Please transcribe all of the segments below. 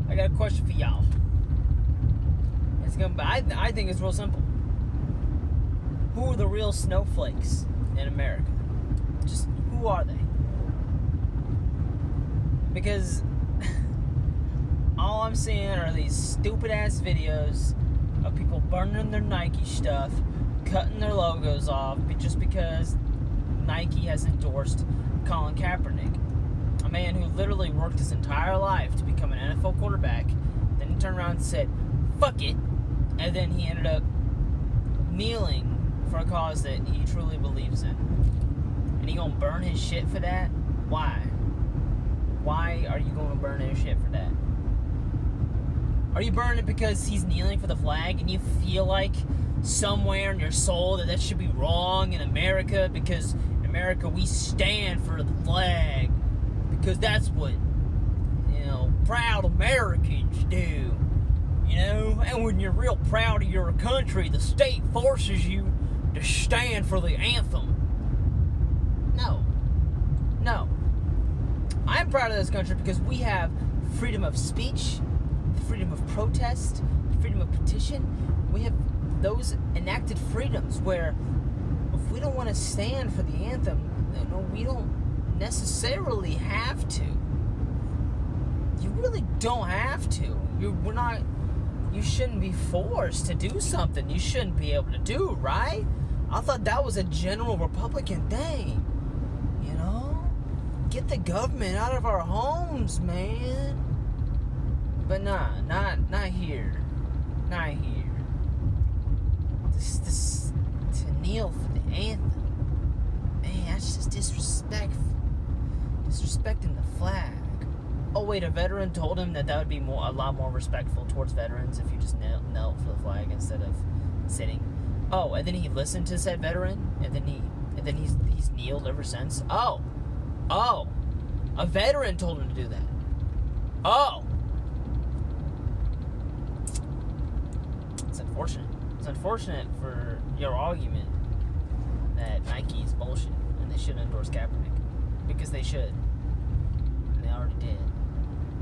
I got a question for y'all. I think it's real simple. Who are the real snowflakes in America? Just who are they? Because all I'm seeing are these stupid ass videos of people burning their Nike stuff, cutting their logos off just because Nike has endorsed Colin Kaepernick, a man who literally worked his entire life to become an NFL quarterback. Then he turned around and said, "Fuck it," and then he ended up kneeling for a cause that he truly believes in. And he gonna burn his shit for that? Why? Why are you gonna burn his shit for that? Are you burning it because he's kneeling for the flag and you feel like somewhere in your soul that should be wrong in America, because in America we stand for the flag because that's what, proud Americans do, and when you're real proud of your country, the state forces you to stand for the anthem. No. I'm proud of this country because we have freedom of speech, freedom of protest, freedom of petition. We have those enacted freedoms where if we don't want to stand for the anthem, we don't necessarily have to. You really don't have to. You shouldn't be forced to do something you shouldn't be able to do, right? I thought that was a general Republican thing. Get the government out of our homes, man. But nah, not here. Not here. This to kneel for the anthem. Man, that's just disrespectful. Disrespecting the flag. Oh wait, a veteran told him that would be a lot more respectful towards veterans if you just knelt for the flag instead of sitting. Oh, and then he listened to said veteran, and then he's kneeled ever since. Oh, a veteran told him to do that. Oh. It's unfortunate. It's unfortunate for your argument that Nike is bullshit and they shouldn't endorse Kaepernick. Because they should. And they already did.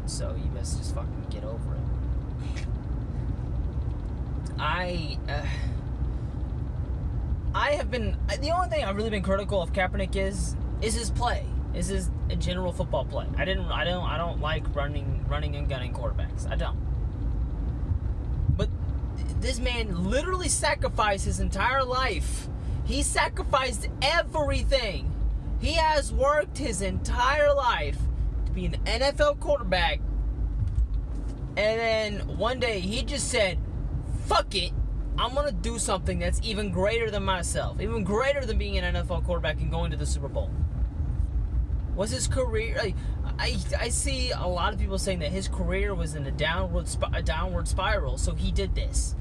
So you must just fucking get over it. I have been... The only thing I've really been critical of Kaepernick is his play. Is his general football play. I don't like running and gunning quarterbacks. I don't. But this man literally sacrificed his entire life. He sacrificed everything. He has worked his entire life to be an NFL quarterback. And then one day he just said, "Fuck it. I'm going to do something that's even greater than myself. Even greater than being an NFL quarterback and going to the Super Bowl." Was his career... I see a lot of people saying that his career was in a downward spiral, so he did this.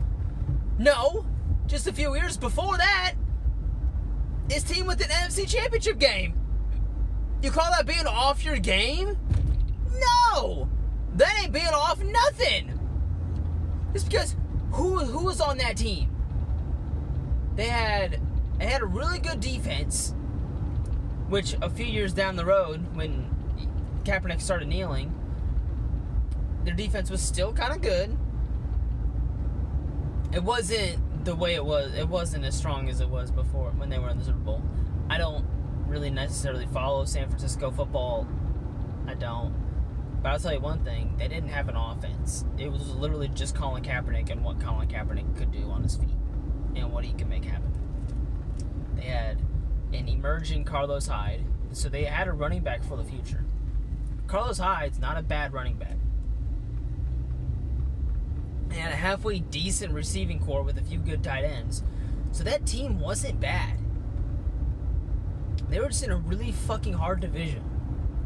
No! Just a few years before that, his team went to the NFC Championship game. You call that being off your game? No! That ain't being off nothing! It's because who was on that team? They had a really good defense, which a few years down the road, when Kaepernick started kneeling, their defense was still kind of good. It wasn't the way it was. It wasn't as strong as it was before when they were in the Super Bowl. I don't really necessarily follow San Francisco football. I don't. But I'll tell you one thing. They didn't have an offense. It was literally just Colin Kaepernick and what Colin Kaepernick could do on his feet and what he could make happen. They had an emerging Carlos Hyde, so they had a running back for the future. Carlos Hyde's not a bad running back. They had a halfway decent receiving core with a few good tight ends, so that team wasn't bad. They were just in a really fucking hard division.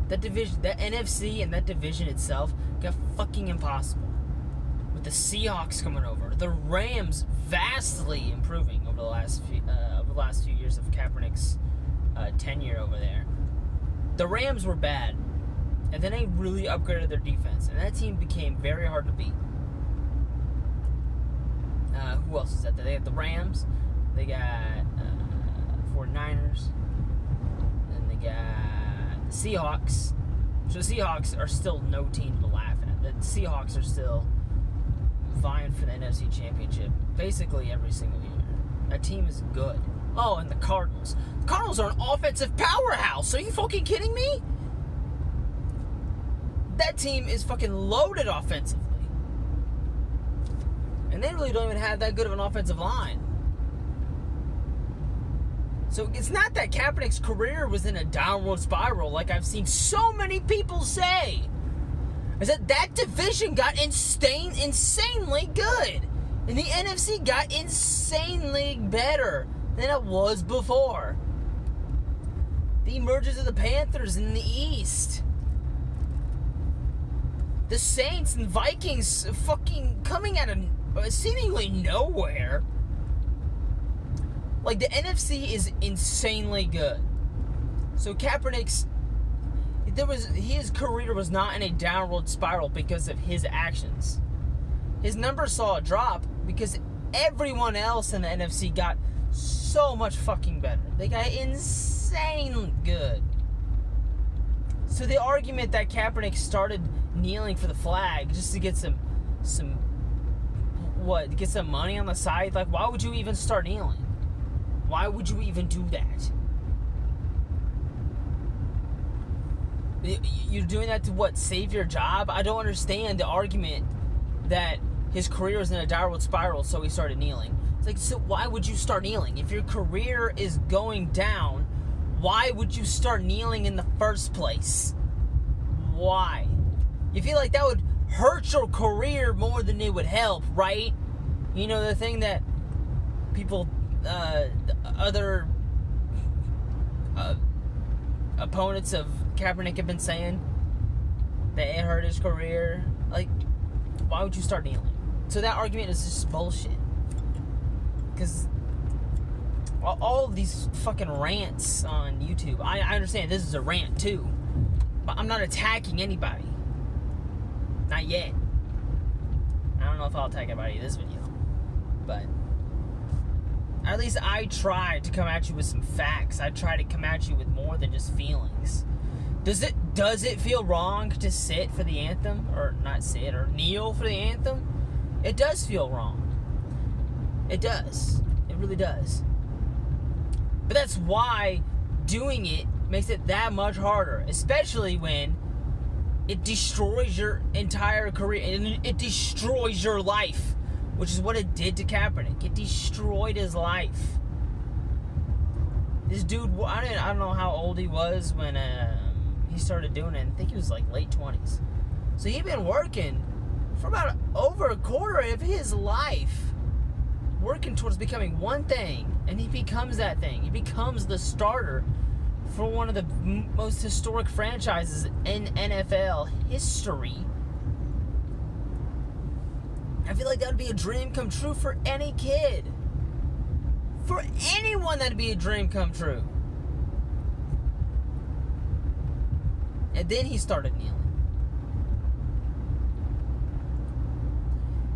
That NFC and that division itself got fucking impossible. With the Seahawks coming over, the Rams vastly improving over the last few years of Kaepernick's tenure over there. The Rams were bad, and then they really upgraded their defense, and that team became very hard to beat. Who else is that? They have the Rams, they got 49ers, and they got the Seahawks. So the Seahawks are still no team to laugh at. Seahawks are still vying for the NFC Championship basically every single year. That team is good. Oh, and the Cardinals. The Cardinals are an offensive powerhouse. Are you fucking kidding me? That team is fucking loaded offensively. And they really don't even have that good of an offensive line. So it's not that Kaepernick's career was in a downward spiral like I've seen so many people say. Is that division got insanely good. And the NFC got insanely better than it was before. The emergence of the Panthers in the East. The Saints and Vikings fucking coming out of seemingly nowhere. Like, the NFC is insanely good. So Kaepernick's his career was not in a downward spiral because of his actions. His numbers saw a drop because everyone else in the NFC got so much fucking better. They got insanely good. So the argument that Kaepernick started kneeling for the flag just to get get some money on the side, like, why would you even start kneeling? Why would you even do that? You're doing that to what? Save your job? I don't understand the argument that his career was in a downward spiral, so he started kneeling. It's like, so why would you start kneeling? If your career is going down, why would you start kneeling in the first place? Why? You feel like that would hurt your career more than it would help, right? You know, the thing that people, other opponents of Kaepernick have been saying, that it hurt his career. Like, why would you start kneeling? So that argument is just bullshit. Because all of these fucking rants on YouTube, I understand this is a rant too, but I'm not attacking anybody. Not yet. I don't know if I'll attack anybody in this video, but at least I tried to come at you with some facts. I try to come at you with more than just feelings. Does it feel wrong to sit for the anthem? Or not sit, or kneel for the anthem? It does feel wrong. It does. It really does. But that's why doing it makes it that much harder. Especially when it destroys your entire career. And it destroys your life. Which is what it did to Kaepernick. It destroyed his life. This dude, I don't know how old he was when he started doing it. I think he was like late 20s. So he'd been working for about over a quarter of his life, working towards becoming one thing, and he becomes that thing. He becomes the starter for one of the most historic franchises in NFL history. I feel like that would be a dream come true for any kid. For anyone, that'd be a dream come true. And then he started kneeling.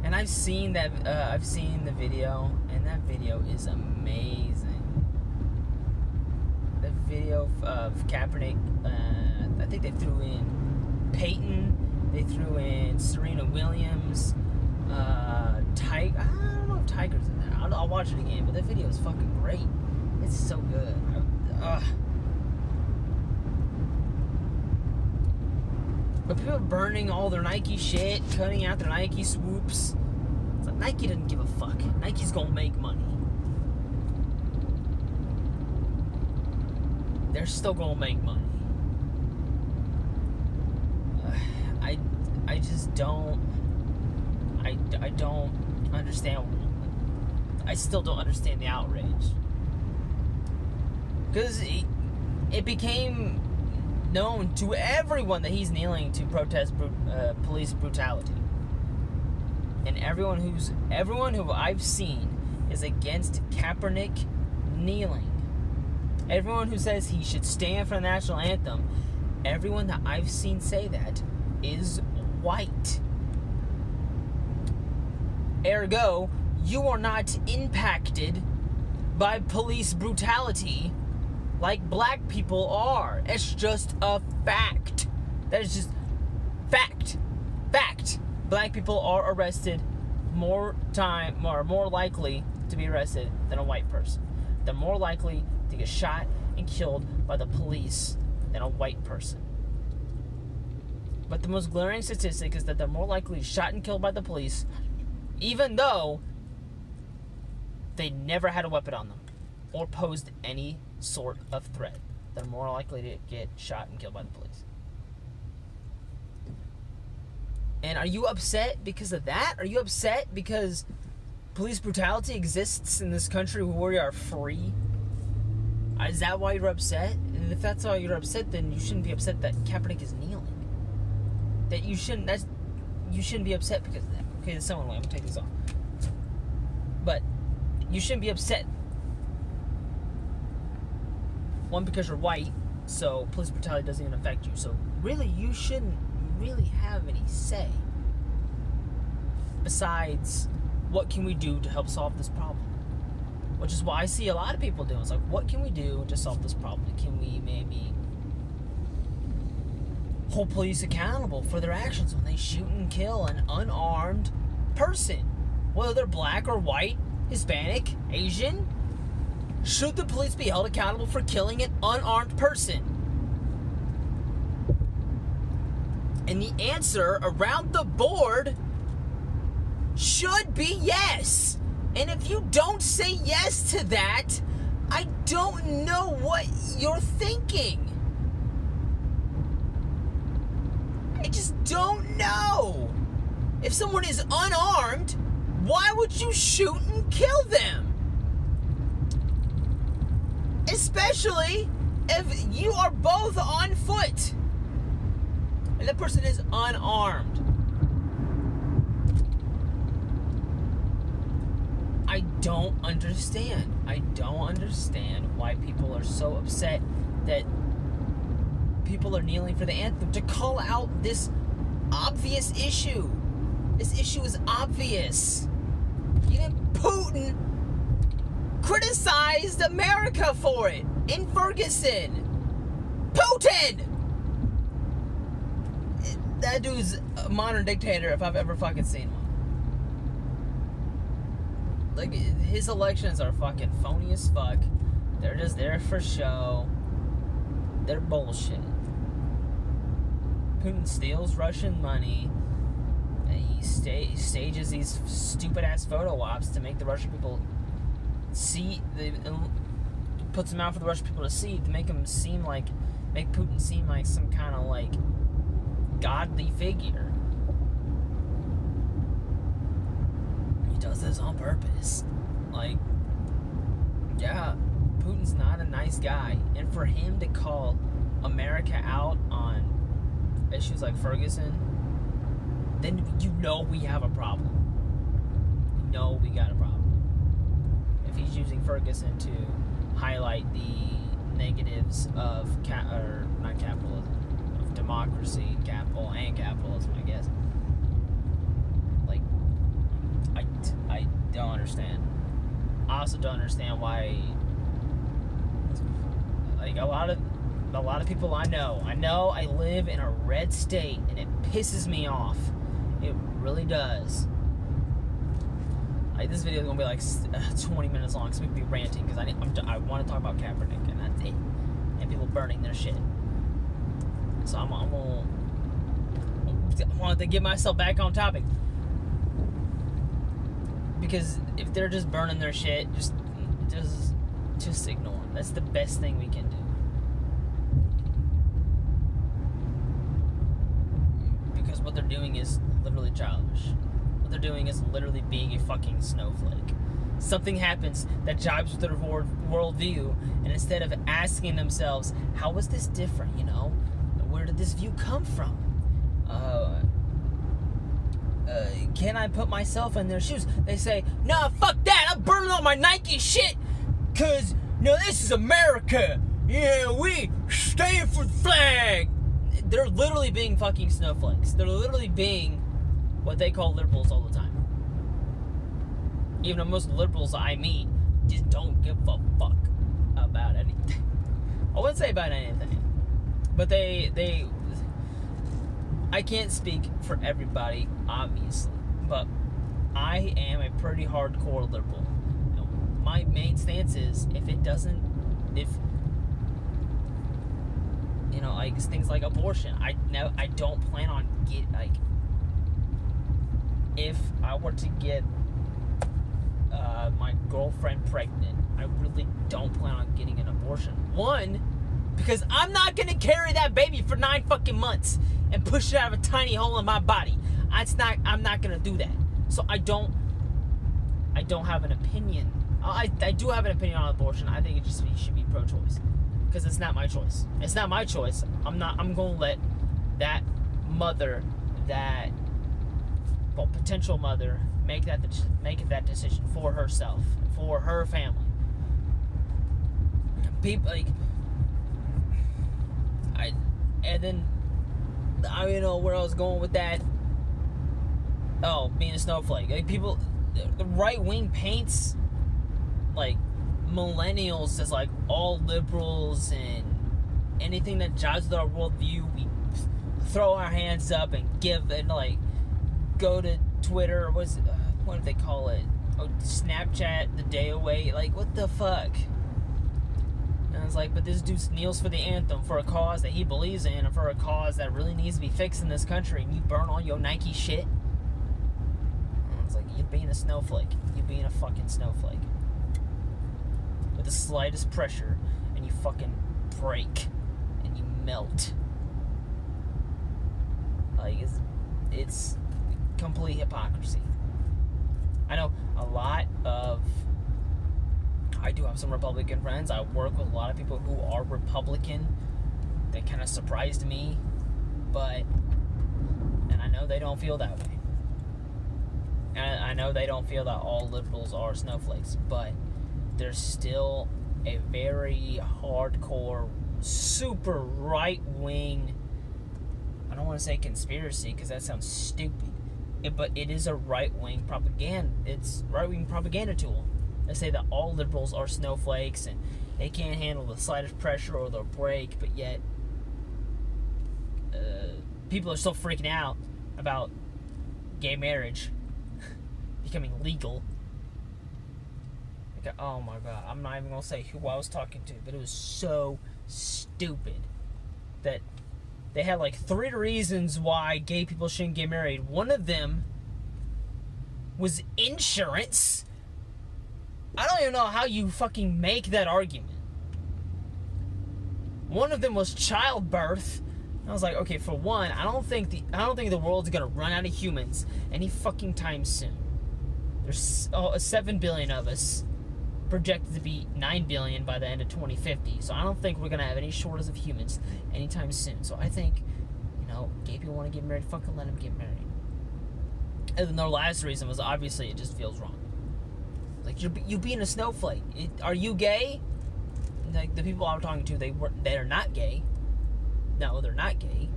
And I've seen the video, and that video is amazing. The video of Kaepernick, I think they threw in Peyton, they threw in Serena Williams, I don't know if Tiger's in there. I'll watch it again, but that video is fucking great. It's so good. But people are burning all their Nike shit, cutting out their Nike swoops. It's like, Nike doesn't give a fuck. Nike's gonna make money. They're still gonna make money. I just don't. I don't understand. I still don't understand the outrage. Because it became known to everyone that he's kneeling to protest police brutality. And everyone who I've seen is against Kaepernick kneeling. Everyone who says he should stand for the national anthem, everyone that I've seen say that is white. Ergo, you are not impacted by police brutality like black people are. It's just a fact. That is just fact. Fact. black people are arrested more likely to be arrested than a white person. They're more likely to get shot and killed by the police than a white person. But the most glaring statistic is that they're more likely shot and killed by the police, even though they never had a weapon on them or posed any sort of threat. They're more likely to get shot and killed by the police. And are you upset because of that? Are you upset because police brutality exists in this country where we are free? Is that why you're upset? And if that's why you're upset, then you shouldn't be upset that Kaepernick is kneeling. You shouldn't be upset because of that. Okay, the someone way. I'm gonna take this off. But you shouldn't be upset. One, because you're white, so police brutality doesn't even affect you. So really, you shouldn't really have any say. Besides, what can we do to help solve this problem? Which is why I see a lot of people doing. It's like, what can we do to solve this problem? Can we maybe hold police accountable for their actions when they shoot and kill an unarmed person? Whether they're black or white, Hispanic, Asian? Should the police be held accountable for killing an unarmed person? And the answer around the board should be yes. And if you don't say yes to that, I don't know what you're thinking. I just don't know. If someone is unarmed, why would you shoot and kill them? Especially if you are both on foot and the person is unarmed. I don't understand. I don't understand why people are so upset that people are kneeling for the anthem to call out this obvious issue. This issue is obvious. Even Putin criticized America for it in Ferguson. Putin! That dude's a modern dictator if I've ever fucking seen one. Like, his elections are fucking phony as fuck. They're just there for show. They're bullshit. Putin steals Russian money. And he stages these stupid-ass photo ops to make the Russian people see. Puts them out for the Russian people to see, to make Putin seem like some kind of, like, godly figure. Does this on purpose. Like, yeah, Putin's not a nice guy, and for him to call America out on issues like Ferguson, then you know we have a problem. You know we got a problem. If he's using Ferguson to highlight the negatives of not capitalism, of democracy, capitalism, I guess. I don't understand. I also don't understand why, like, a lot of people I know I live in a red state, and it pisses me off. It really does. Like, this video is gonna be like 20 minutes long, so we can be ranting because I want to talk about Kaepernick, and that's it, and people burning their shit. So I want to get myself back on topic. Because if they're just burning their shit, just ignore them. That's the best thing we can do. Because what they're doing is literally childish. What they're doing is literally being a fucking snowflake. Something happens that jives with their worldview, and instead of asking themselves, how is this different, Where did this view come from? Can I put myself in their shoes? They say, nah, fuck that, I'm burning all my Nike shit, cause, this is America, yeah, we stand for the flag. They're literally being fucking snowflakes. They're literally being what they call liberals all the time. Even though most liberals I meet just don't give a fuck about anything. I wouldn't say about anything, but they I can't speak for everybody, obviously, but I am a pretty hardcore liberal. My main stance is if like things like abortion, I don't plan on if I were to get my girlfriend pregnant, I really don't plan on getting an abortion. One, because I'm not gonna carry that baby for 9 fucking months and push it out of a tiny hole in my body. I'm not gonna do that. So I don't have an opinion. I do have an opinion on abortion. I think it should be pro-choice, because it's not my choice. It's not my choice. I'm gonna let that mother, potential mother, make that decision for herself, for her family. People I don't know where I was going with that. Oh, being a snowflake. People, the right wing paints millennials as all liberals, and anything that jives with our worldview, we throw our hands up and give, and go to Twitter, or what do they call it? Oh, Snapchat the day away. What the fuck? And I was but this dude kneels for the anthem, for a cause that he believes in, and for a cause that really needs to be fixed in this country, and you burn all your Nike shit? And I was you're being a snowflake. You're being a fucking snowflake. With the slightest pressure, and you fucking break, and you melt. It's complete hypocrisy. I know I do have some Republican friends. I work with a lot of people who are Republican. They kind of surprised me, and I know they don't feel that way. And I know they don't feel that all liberals are snowflakes, but there's still a very hardcore, super right-wing, I don't want to say conspiracy, because that sounds stupid, but it is a right-wing propaganda. It's right-wing propaganda tool. They say that all liberals are snowflakes, and they can't handle the slightest pressure or they'll break, but yet people are still freaking out about gay marriage becoming legal. Oh my god, I'm not even going to say who I was talking to, but it was so stupid that they had 3 reasons why gay people shouldn't get married. One of them was insurance. I don't even know how you fucking make that argument. One of them was childbirth. I was okay, for one, I don't think the world's gonna run out of humans any fucking time soon. There's 7 billion of us, projected to be 9 billion by the end of 2050. So I don't think we're gonna have any shortage of humans anytime soon. So I think, gay people want to get married, fucking let them get married. And then their last reason was obviously it just feels wrong. You being a snowflake. Are you gay? The people I'm talking to, they are not gay. No, they're not gay.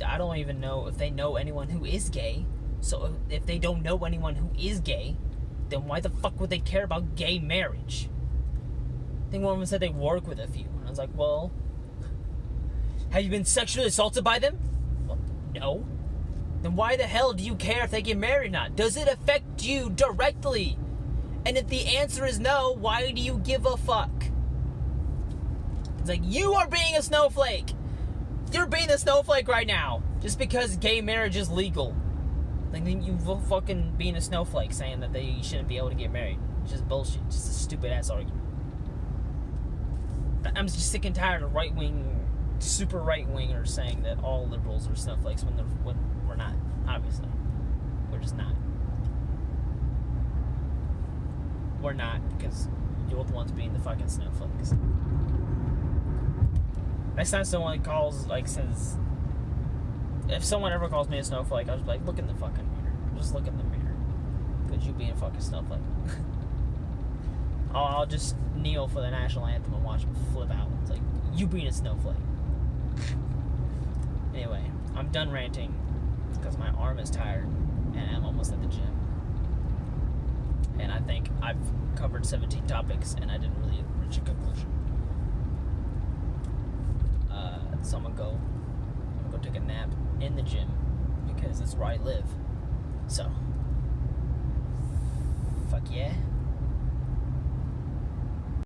I don't even know if they know anyone who is gay. So if they don't know anyone who is gay, then why the fuck would they care about gay marriage? I think one of them said they work with a few. And I was well, have you been sexually assaulted by them? Well, no. Then why the hell do you care if they get married or not? Does it affect you directly? And if the answer is no, why do you give a fuck? It's you are being a snowflake. You're being a snowflake right now. Just because gay marriage is legal. You fucking being a snowflake saying that they shouldn't be able to get married. It's just bullshit. Just a stupid ass argument. I'm just sick and tired of super right-wingers saying that all liberals are snowflakes when we're not, obviously. We're just not. We're not, because you're the ones being the fucking snowflakes. Next time someone says, if someone ever calls me a snowflake, I'll just be look in the fucking mirror. Just look in the mirror. Because you being a fucking snowflake. I'll just kneel for the national anthem and watch them flip out. It's you being a snowflake. Anyway, I'm done ranting because my arm is tired and I'm almost at the gym. And I think I've covered 17 topics and I didn't really reach a conclusion. So I'm gonna go go take a nap in the gym because that's where I live. So, fuck yeah.